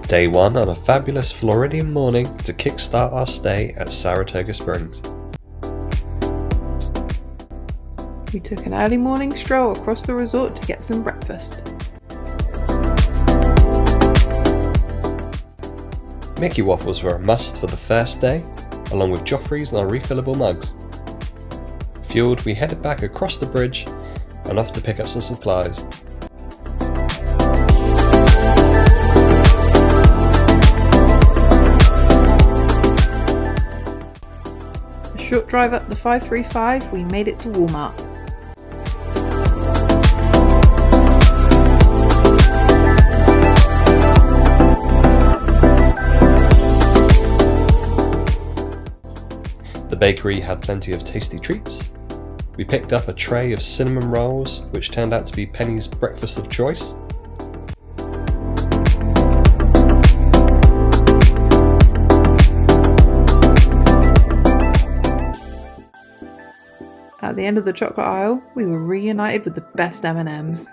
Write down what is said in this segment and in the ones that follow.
Day 1 on a fabulous Floridian morning to kickstart our stay at Saratoga Springs. We took an early morning stroll across the resort to get some breakfast. Mickey waffles were a must for the first day, along with Joffrey's and our refillable mugs. Fueled, we headed back across the bridge and off to pick up some supplies. A short drive up the 535, we made it to Walmart. The bakery had plenty of tasty treats. We picked up a tray of cinnamon rolls, which turned out to be Penny's breakfast of choice. At the end of the chocolate aisle, we were reunited with the best M&Ms.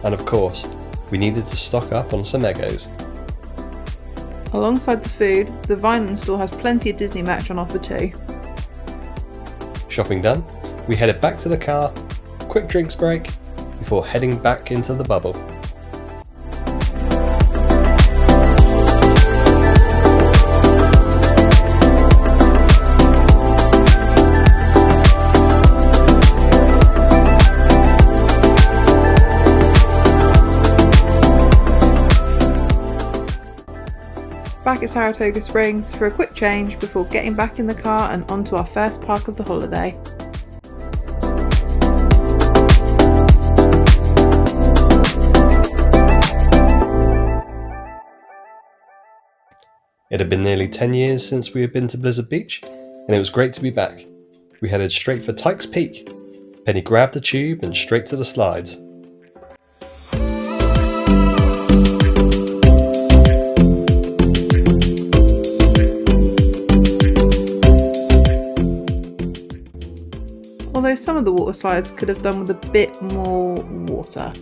And of course, we needed to stock up on some Eggos. Alongside the food, the Vineland store has plenty of Disney merch on offer too. Shopping done, we headed back to the car, quick drinks break, before heading back into the bubble. Back at Saratoga Springs for a quick change before getting back in the car and onto our first park of the holiday. It had been nearly 10 years since we had been to Blizzard Beach, and it was great to be back. We headed straight for Tyke's Peak. Penny grabbed the tube and straight to the slides. Although some of the water slides could have done with a bit more water.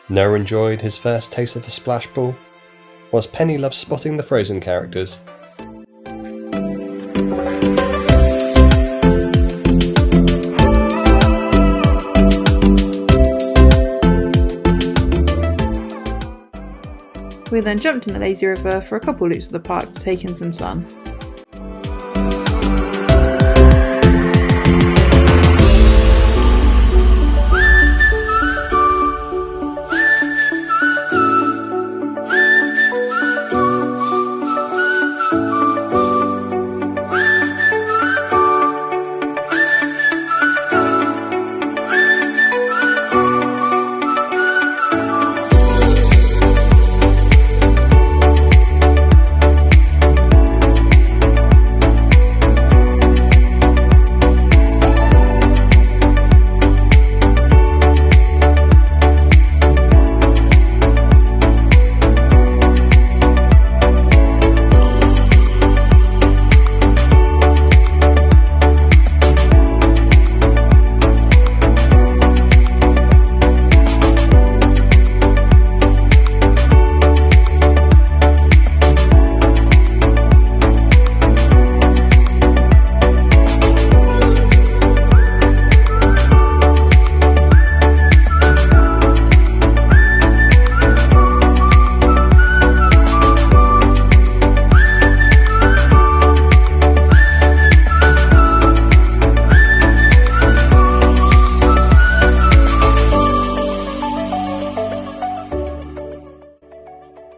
Noah enjoyed his first taste of a splash pool, whilst Penny loved spotting the Frozen characters. We then jumped in the lazy river for a couple loops of the park to take in some sun.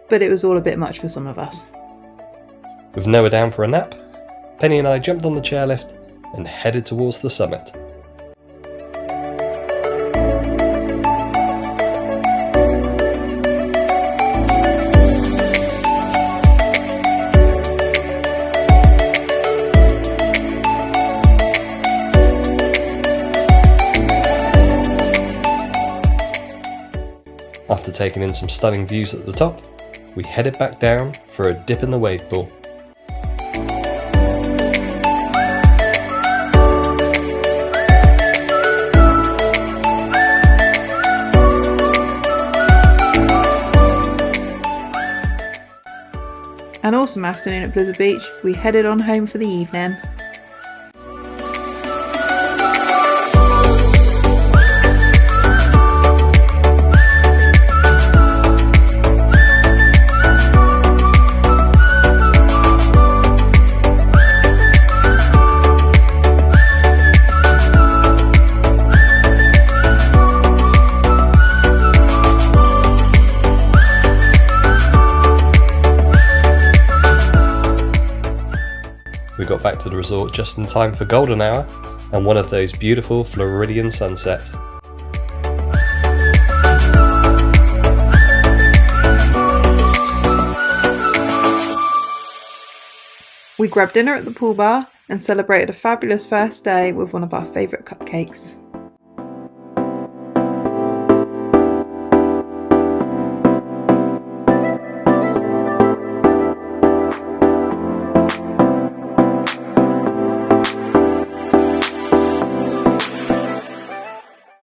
But it was all a bit much for some of us. With Noah down for a nap, Penny and I jumped on the chairlift and headed towards the summit. taking in some stunning views at the top, we headed back down for a dip in the wave pool. An awesome afternoon at Blizzard Beach, we headed on home for the evening. We got back to the resort just in time for golden hour and one of those beautiful Floridian sunsets. We grabbed dinner at the pool bar and celebrated a fabulous first day with one of our favourite cupcakes.